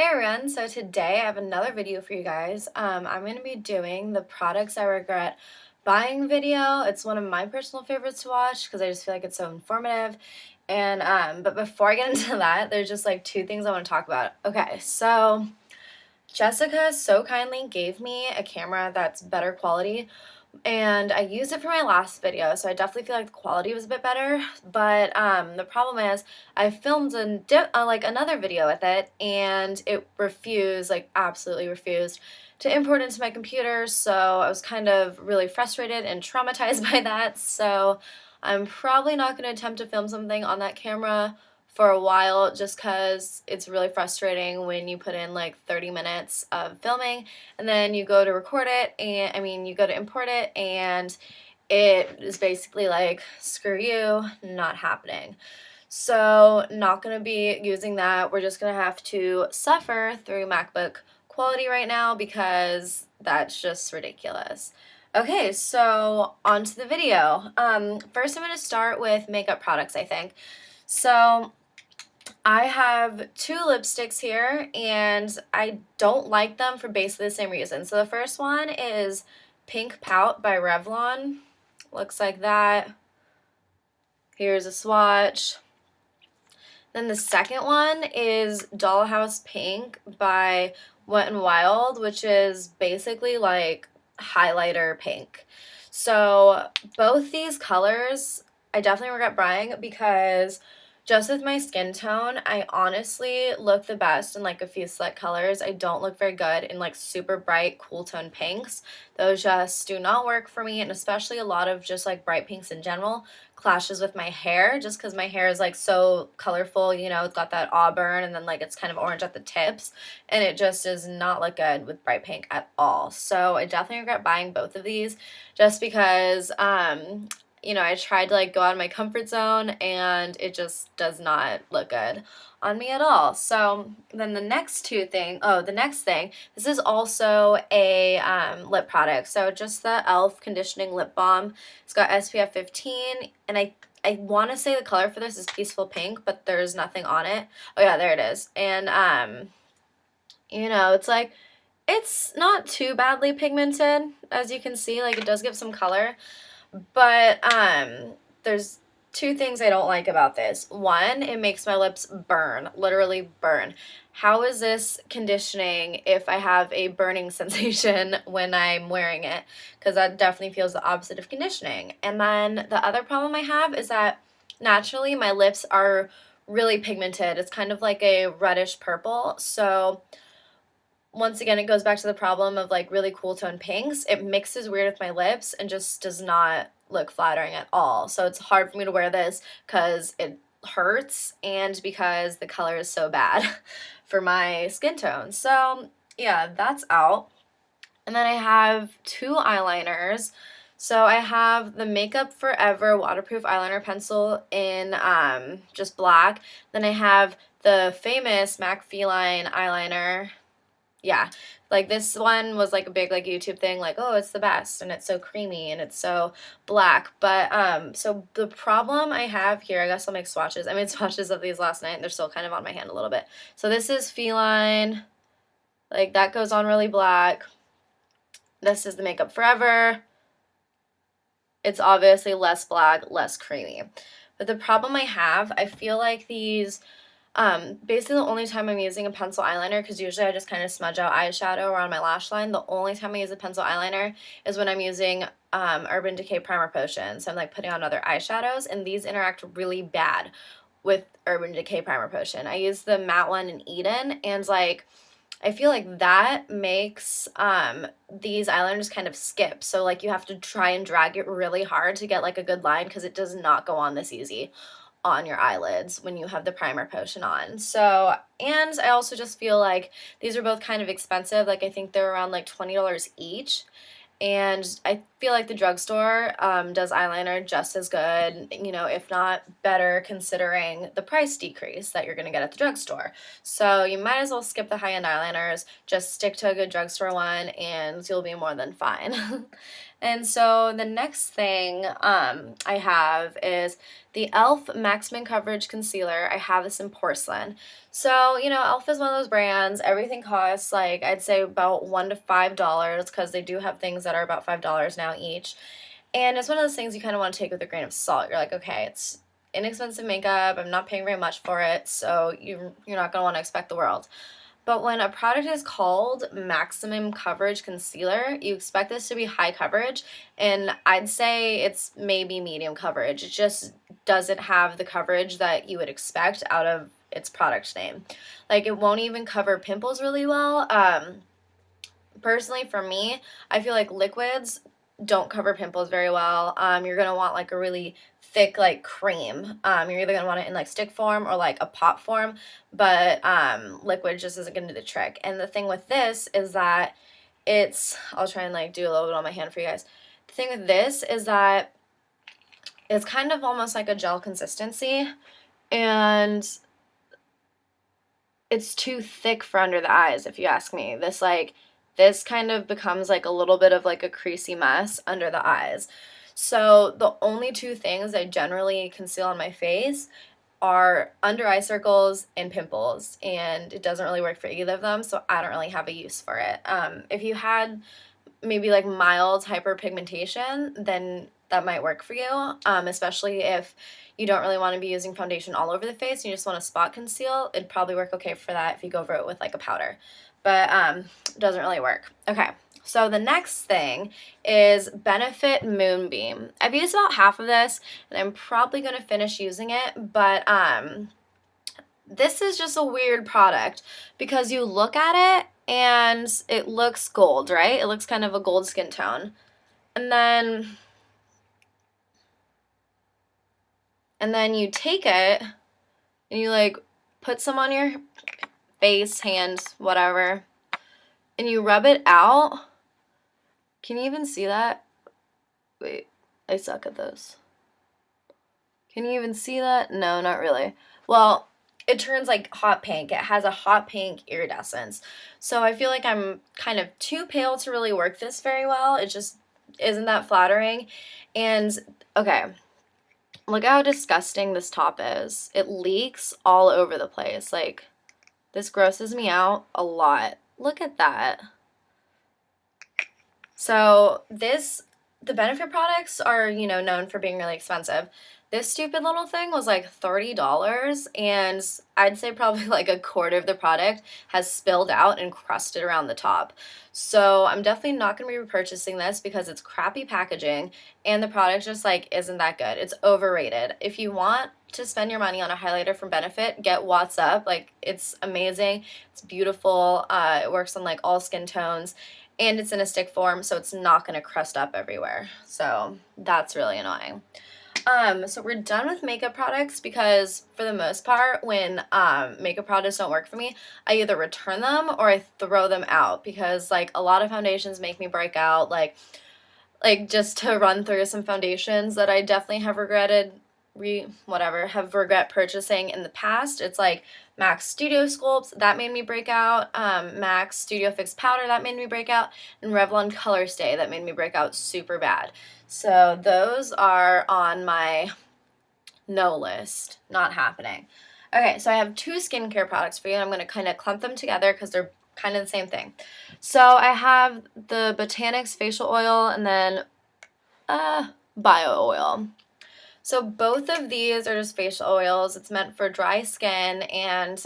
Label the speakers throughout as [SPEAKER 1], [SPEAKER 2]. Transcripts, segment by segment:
[SPEAKER 1] Hey everyone, so today I have another video for you guys. I'm going to be doing the products I regret buying video. It's one of my personal favorites to watch because I just feel like it's so informative. And but before I get into that, there's just like two things I want to talk about. Okay, so Jessica so kindly gave me a camera that's better quality, and I used it for my last video, so I definitely feel like the quality was a bit better. But the problem is I filmed like another video with it, and it refused, like absolutely refused, to import into my computer. So I was kind of really frustrated and traumatized by that. So I'm probably not going to attempt to film something on that camera for a while, just because it's really frustrating when you put in like 30 minutes of filming and then you go to record it, and you go to import it, and it is basically like, screw you, not happening. So not going to be using that. We're just going to have to suffer through MacBook quality right now because that's just ridiculous. Okay, so on to the video. First I'm going to start with makeup products, I think. So I have two lipsticks here, and I don't like them for basically the same reason. So the first one is Pink Pout by Revlon. Looks like that. Here's a swatch. Then the second one is Dollhouse Pink by Wet n Wild, which is basically like highlighter pink. So both these colors I definitely regret buying because just with my skin tone, I honestly look the best in like a few select colors. I don't look very good in like super bright, cool tone pinks. Those just do not work for me, and especially a lot of just like bright pinks in general clashes with my hair, just because my hair is like so colorful, you know, it's got that auburn and then like it's kind of orange at the tips, and it just does not look good with bright pink at all. So I definitely regret buying both of these just because you know, I tried to like go out of my comfort zone and it just does not look good on me at all. So then the next thing, this is also a lip product. So just the e.l.f. conditioning lip balm. It's got SPF 15, and I want to say the color for this is Peaceful Pink, but there's nothing on it. Oh yeah, there it is. And you know, it's like, it's not too badly pigmented, as you can see, like it does give some color. But there's two things I don't like about this. One, it makes my lips burn, literally burn. How is this conditioning if I have a burning sensation when I'm wearing it? Because that definitely feels the opposite of conditioning. And then the other problem I have is that naturally my lips are really pigmented. It's kind of like a reddish purple. So once again, it goes back to the problem of like really cool tone pinks. It mixes weird with my lips and just does not look flattering at all. So it's hard for me to wear this because it hurts and because the color is so bad for my skin tone. So yeah, that's out. And then I have two eyeliners. So I have the Makeup Forever waterproof eyeliner pencil in just black. Then I have the famous MAC Feline eyeliner. Yeah, like this one was like a big like YouTube thing, like, oh, it's the best and it's so creamy and it's so black. But so the problem I have here, I guess I'll make swatches. I made swatches of these last night and they're still kind of on my hand a little bit. So this is Feline, like that goes on really black. This is the Makeup Forever. It's obviously less black, less creamy. But the problem I have, I feel like these basically the only time I'm using a pencil eyeliner, because usually I just kind of smudge out eyeshadow around my lash line, the only time I use a pencil eyeliner is when I'm using Urban Decay Primer Potion. So I'm like putting on other eyeshadows, and these interact really bad with Urban Decay Primer Potion. I use the matte one in Eden, and like I feel like that makes these eyeliners kind of skip. So like you have to try and drag it really hard to get like a good line, because it does not go on this easy on your eyelids when you have the primer potion on. So, and I also just feel like these are both kind of expensive. Like I think they're around like $20 each. And I feel like the drugstore does eyeliner just as good, you know, if not better, considering the price decrease that you're going to get at the drugstore. So you might as well skip the high-end eyeliners, just stick to a good drugstore one, and you'll be more than fine. And so the next thing I have is the e.l.f. Maximum Coverage Concealer. I have this in porcelain. So, you know, e.l.f. is one of those brands. Everything costs, like, I'd say about $1 to $5 because they do have things that are about $5 now each. And it's one of those things you kind of want to take with a grain of salt. You're like, okay, it's inexpensive makeup. I'm not paying very much for it, so you're not going to want to expect the world. But when a product is called Maximum Coverage Concealer, you expect this to be high coverage, and I'd say it's maybe medium coverage. It just doesn't have the coverage that you would expect out of its product name. Like, it won't even cover pimples really well. Personally, for me, I feel like liquids don't cover pimples very well. You're going to want like a really thick like cream. You're either going to want it in like stick form or like a pop form, but liquid just isn't going to do the trick. And the thing with this is that I'll try and like do a little bit on my hand for you guys. The thing with this is that it's kind of almost like a gel consistency, and it's too thick for under the eyes, if you ask me. This kind of becomes like a little bit of like a creasy mess under the eyes. So the only two things I generally conceal on my face are under eye circles and pimples, and it doesn't really work for either of them, so I don't really have a use for it. If you had maybe like mild hyperpigmentation, then that might work for you, especially if you don't really want to be using foundation all over the face and you just want to spot conceal. It'd probably work okay for that if you go over it with like a powder, but it doesn't really work. Okay, so the next thing is Benefit Moonbeam. I've used about half of this, and I'm probably going to finish using it, but this is just a weird product because you look at it and it looks gold, right? It looks kind of a gold skin tone. And then you take it and you like put some on your face, hands, whatever, and you rub it out. Can you even see that? Wait, I suck at this. Can you even see that? No, not really. Well, it turns like hot pink. It has a hot pink iridescence. So I feel like I'm kind of too pale to really work this very well. It just isn't that flattering. And okay, look how disgusting this top is. It leaks all over the place. Like, this grosses me out a lot. Look at that. So the Benefit products are, you know, known for being really expensive. This stupid little thing was like $30, and I'd say probably like a quarter of the product has spilled out and crusted around the top. So I'm definitely not going to be repurchasing this because it's crappy packaging and the product just like isn't that good. It's overrated. If you want to spend your money on a highlighter from Benefit, get What's Up. Like, it's amazing. It's beautiful. It works on like all skin tones. And it's in a stick form, so it's not going to crust up everywhere. So that's really annoying. So we're done with makeup products because for the most part, when makeup products don't work for me, I either return them or I throw them out because like a lot of foundations make me break out. Like just to run through some foundations that I definitely have regret purchasing in the past. It's like MAC Studio Sculpts, that made me break out, MAC Studio Fix Powder, that made me break out, and Revlon Color Stay, that made me break out super bad. So those are on my no list, not happening. Okay, so I have two skincare products for you, and I'm going to kind of clump them together because they're kind of the same thing. So I have the Botanics facial oil and then bio oil. So both of these are just facial oils. It's meant for dry skin, and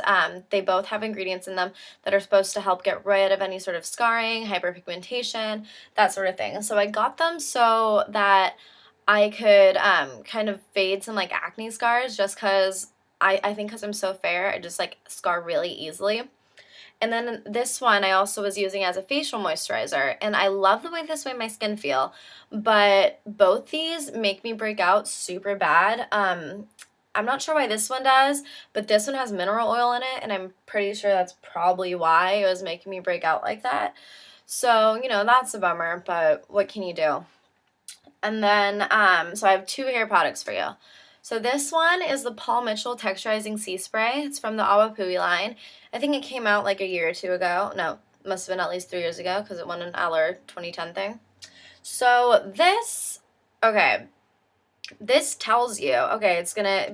[SPEAKER 1] they both have ingredients in them that are supposed to help get rid of any sort of scarring, hyperpigmentation, that sort of thing. So I got them so that I could kind of fade some like acne scars, just because I think because I'm so fair, I just like scar really easily. And then this one I also was using as a facial moisturizer, and I love the way this made my skin feel, but both these make me break out super bad. I'm not sure why this one does, but this one has mineral oil in it, and I'm pretty sure that's probably why it was making me break out like that. So, you know, that's a bummer, but what can you do? And then, so I have two hair products for you. So this one is the Paul Mitchell Texturizing Sea Spray. It's from the Awapui line. I think it came out like a year or two ago. No, must have been at least 3 years ago because it won an Aller 2010 thing. So this, okay, this tells you, okay,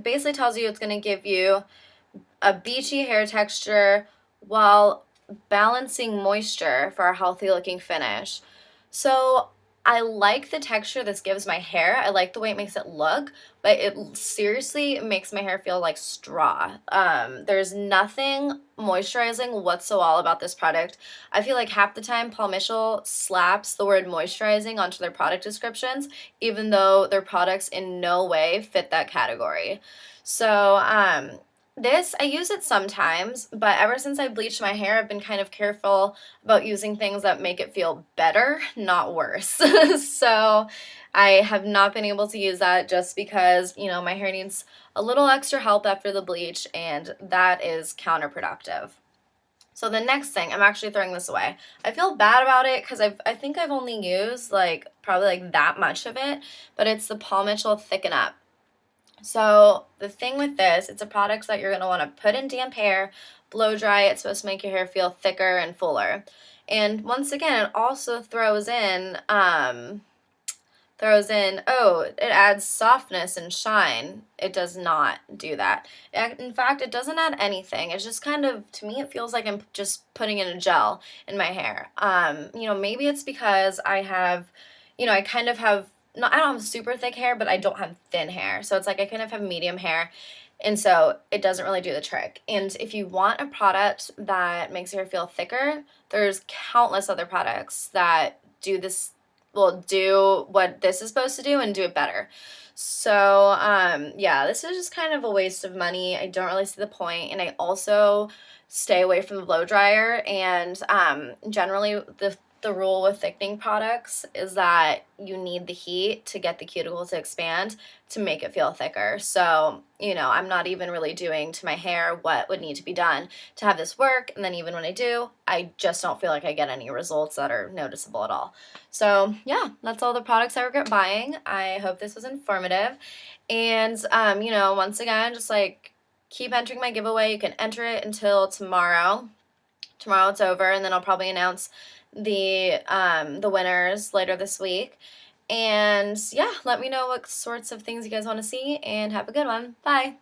[SPEAKER 1] basically tells you it's gonna give you a beachy hair texture while balancing moisture for a healthy looking finish. So I like the texture this gives my hair. I like the way it makes it look, but it seriously makes my hair feel like straw. There's nothing moisturizing whatsoever about this product. I feel like half the time Paul Mitchell slaps the word moisturizing onto their product descriptions, even though their products in no way fit that category. So, this, I use it sometimes, but ever since I bleached my hair, I've been kind of careful about using things that make it feel better, not worse. So I have not been able to use that just because, you know, my hair needs a little extra help after the bleach, and that is counterproductive. So the next thing, I'm actually throwing this away. I feel bad about it because I think I've only used like probably like that much of it, but it's the Paul Mitchell Thicken Up. So the thing with this, it's a product that you're going to want to put in damp hair, blow dry. It's supposed to make your hair feel thicker and fuller. And once again, it also oh, it adds softness and shine. It does not do that. In fact, it doesn't add anything. It's just kind of, to me, it feels like I'm just putting in a gel in my hair. You know, maybe it's because I have, you know, I kind of have, I don't have super thick hair, but I don't have thin hair. So it's like I kind of have medium hair. And so it doesn't really do the trick. And if you want a product that makes your hair feel thicker, there's countless other products that do this, will do what this is supposed to do and do it better. So yeah, this is just kind of a waste of money. I don't really see the point, and I also stay away from the blow dryer. And generally the rule with thickening products is that you need the heat to get the cuticle to expand to make it feel thicker. So, you know, I'm not even really doing to my hair what would need to be done to have this work. And then even when I do, I just don't feel like I get any results that are noticeable at all. So yeah, that's all the products I regret buying. I hope this was informative. And, you know, once again, just like keep entering my giveaway. You can enter it until tomorrow. Tomorrow it's over, and then I'll probably announce the winners later this week. And yeah, let me know what sorts of things you guys want to see, and have a good one. Bye.